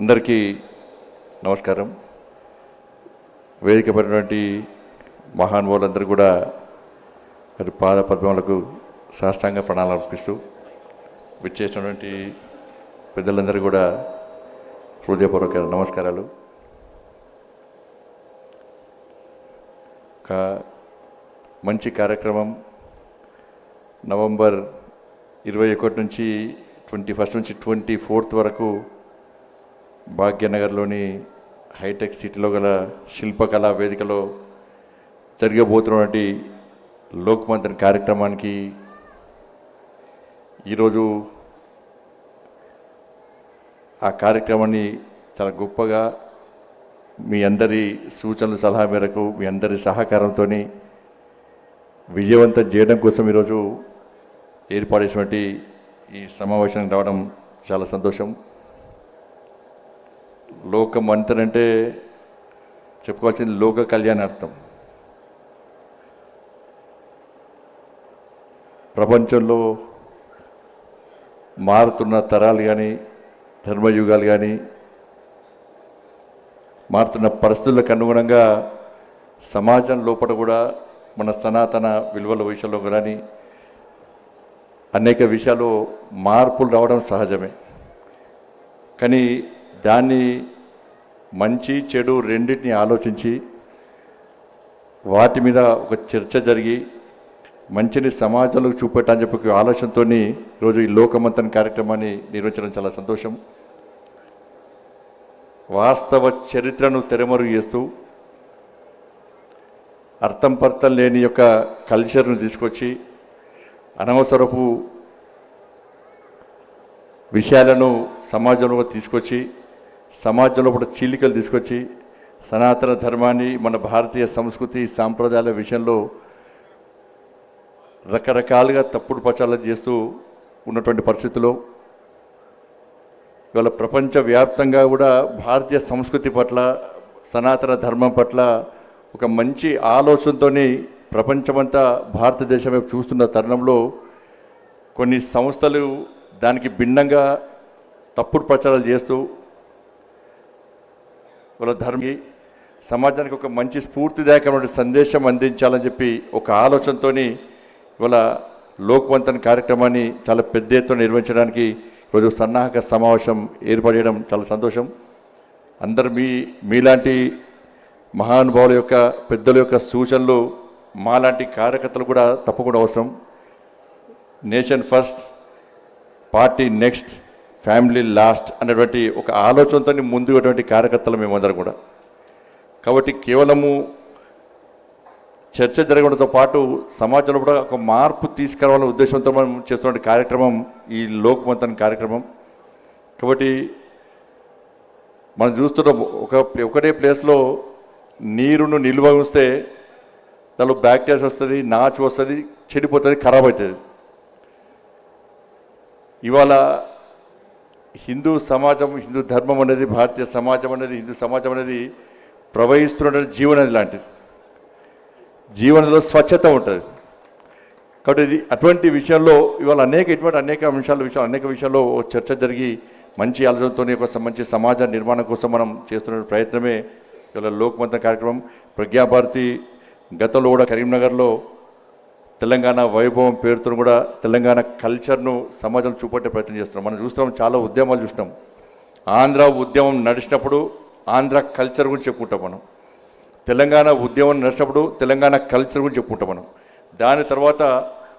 అందరికీ నమస్కారం. వేదిక పడినటువంటి మహానుభావులందరూ కూడా మరి పాద పద్మములకు సాష్టాంగ ప్రణాళిక అర్పిస్తూ విచ్చేసినటువంటి పెద్దలందరూ కూడా హృదయపూర్వక నమస్కారాలు. ఒక మంచి కార్యక్రమం నవంబర్ 21 నుంచి 21 నుంచి 24 వరకు భాగ్యనగర్లోని హైటెక్ సిటీలో గల శిల్పకళా వేదికలో జరగబోతున్నటువంటి లోక్మంతన్ కార్యక్రమానికి ఈరోజు ఆ కార్యక్రమాన్ని చాలా గొప్పగా మీ అందరి సూచనలు సలహా మేరకు మీ అందరి సహకారంతో విజయవంతం చేయడం కోసం ఈరోజు ఏర్పాటు చేసినటువంటి ఈ సమావేశానికి రావడం చాలా సంతోషం. లోకమంతన్ అంటే చెప్పుకోవాల్సింది లోక కళ్యాణార్థం. ప్రపంచంలో మారుతున్న తరాలు కానీ ధర్మయుగాలు కానీ మారుతున్న పరిస్థితులకు అనుగుణంగా సమాజం లోపల కూడా మన సనాతన విలువల విషయంలో కానీ అనేక విషయాలు మార్పులు రావడం సహజమే. కానీ దాన్ని మంచి చెడు రెండింటిని ఆలోచించి వాటి మీద ఒక చర్చ జరిగి మంచిని సమాజంలో చూపెట్టని చెప్పి ఆలోచనతో ఈరోజు ఈ లోకమంతన్ కార్యక్రమాన్ని నిర్వహించడం చాలా సంతోషం. వాస్తవ చరిత్రను తెరమరుగు చేస్తూ అర్థం పర్థం లేని యొక్క కల్చర్ను తీసుకొచ్చి అనవసరపు విషయాలను సమాజంలో తీసుకొచ్చి సమాజంలో కూడా చీలికలు తీసుకొచ్చి సనాతన ధర్మాన్ని మన భారతీయ సంస్కృతి సాంప్రదాయాల విషయంలో రకరకాలుగా తప్పుడు ప్రచారాలు చేస్తూ ఉన్నటువంటి పరిస్థితుల్లో ఇవాళ ప్రపంచవ్యాప్తంగా కూడా భారతీయ సంస్కృతి పట్ల సనాతన ధర్మం పట్ల ఒక మంచి ఆలోచనతో ప్రపంచమంతా భారతదేశం వైపు చూస్తున్న తరుణంలో కొన్ని సంస్థలు దానికి భిన్నంగా తప్పుడు ప్రచారాలు చేస్తూ వాళ్ళ ధర్మీ సమాజానికి ఒక మంచి స్ఫూర్తిదాయకమైన సందేశం అందించాలని చెప్పి ఒక ఆలోచనతో ఇవాళ లోక్మంతన్ కార్యక్రమాన్ని చాలా పెద్ద ఎత్తున నిర్వహించడానికి ఈరోజు సన్నాహక సమావేశం ఏర్పడడం చాలా సంతోషం. అందరు మీలాంటి మహానుభావుల యొక్క పెద్దల యొక్క సూచనలు మాలాంటి కార్యకర్తలు కూడా తప్పకుండా అవసరం. Nation first, party next, family last అనేటువంటి ఒక ఆలోచనతో ముందున్నటువంటి కార్యకర్తలు మేమందరం కూడా. కాబట్టి కేవలము చర్చ జరగడంతో పాటు సమాజంలో కూడా ఒక మార్పు తీసుకురావాలనే ఉద్దేశంతో మనం చేస్తున్న కార్యక్రమం ఈ లోక్మంతన్ కార్యక్రమం. కాబట్టి మనం చూస్తున్నాం ఒకటే ప్లేస్లో నీరును నిల్వ ఉంచితే దానిలో బ్యాక్టీరియా వస్తుంది, నాచు వస్తుంది, చెడిపోతుంది, ఖరాబ్ అవుతుంది. ఇవాళ హిందూ సమాజం, హిందూ ధర్మం అనేది, భారతీయ సమాజం అనేది, హిందూ సమాజం అనేది ప్రవహిస్తున్న జీవనది లాంటిది. జీవనంలో స్వచ్ఛత ఉంటుంది. కాబట్టి ఇది అటువంటి విషయంలో ఇవాళ అనేక విషయాల్లో చర్చ జరిగి మంచి ఆలోచనతో ఒక మంచి సమాజ నిర్మాణం కోసం మనం చేస్తున్న ప్రయత్నమే ఇవాళ లోక్మంతన్ కార్యక్రమం. ప్రజ్ఞాభారతి గతంలో కూడా కరీంనగర్లో తెలంగాణ వైభవం పేరుతో కూడా తెలంగాణ కల్చర్ను సమాజంలో చూపెట్టే ప్రయత్నం చేస్తున్నాం. మనం చూస్తున్నాం, చాలా ఉద్యమాలు చూసినాం. ఆంధ్ర ఉద్యమం నడిచినప్పుడు ఆంధ్ర కల్చర్ గురించి చెప్పుకుంటాం మనం. తెలంగాణ ఉద్యమం నడిచినప్పుడు తెలంగాణ కల్చర్ గురించి చెప్పుకుంటాం మనం. దాని తర్వాత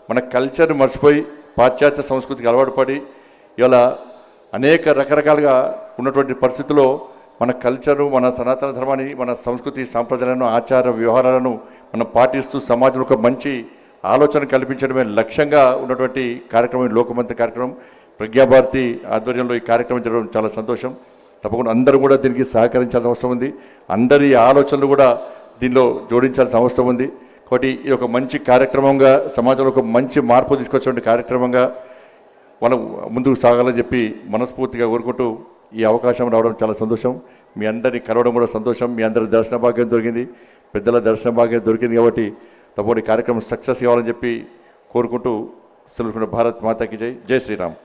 మన కల్చర్ని మర్చిపోయి పాశ్చాత్య సంస్కృతికి అలవాటు పడి ఇలా అనేక రకరకాలుగా ఉన్నటువంటి పరిస్థితుల్లో మన కల్చరు, మన సనాతన ధర్మాన్ని, మన సంస్కృతి సాంప్రదాయాలను, ఆచార వ్యవహారాలను మనం పాటిస్తూ సమాజంలో ఒక మంచి ఆలోచన కల్పించడమే లక్ష్యంగా ఉన్నటువంటి కార్యక్రమం లోకమంతన్ కార్యక్రమం. ప్రజ్ఞాభారతి ఆధ్వర్యంలో ఈ కార్యక్రమం జరగడం చాలా సంతోషం. తప్పకుండా అందరూ కూడా దీనికి సహకరించాల్సిన అవసరం ఉంది. అందరి ఆలోచనలు కూడా దీనిలో జోడించాల్సిన అవసరం ఉంది. కాబట్టి ఇది ఒక మంచి కార్యక్రమంగా, సమాజంలో ఒక మంచి మార్పు తీసుకొచ్చే కార్యక్రమంగా మనం ముందుకు సాగాలని చెప్పి మనస్ఫూర్తిగా కోరుకుంటూ ఈ అవకాశం రావడం చాలా సంతోషం. మీ అందరినీ కలవడం కూడా సంతోషం. మీ అందరి దర్శన భాగ్యం దొరికింది, పెద్దల దర్శన భాగ్యం దొరికింది. కాబట్టి తప్పకుండా ఈ కార్యక్రమం సక్సెస్ కావాలని చెప్పి కోరుకుంటూ సెలవుకున్న భారత్ మాతాకి జై. జై శ్రీరామ్.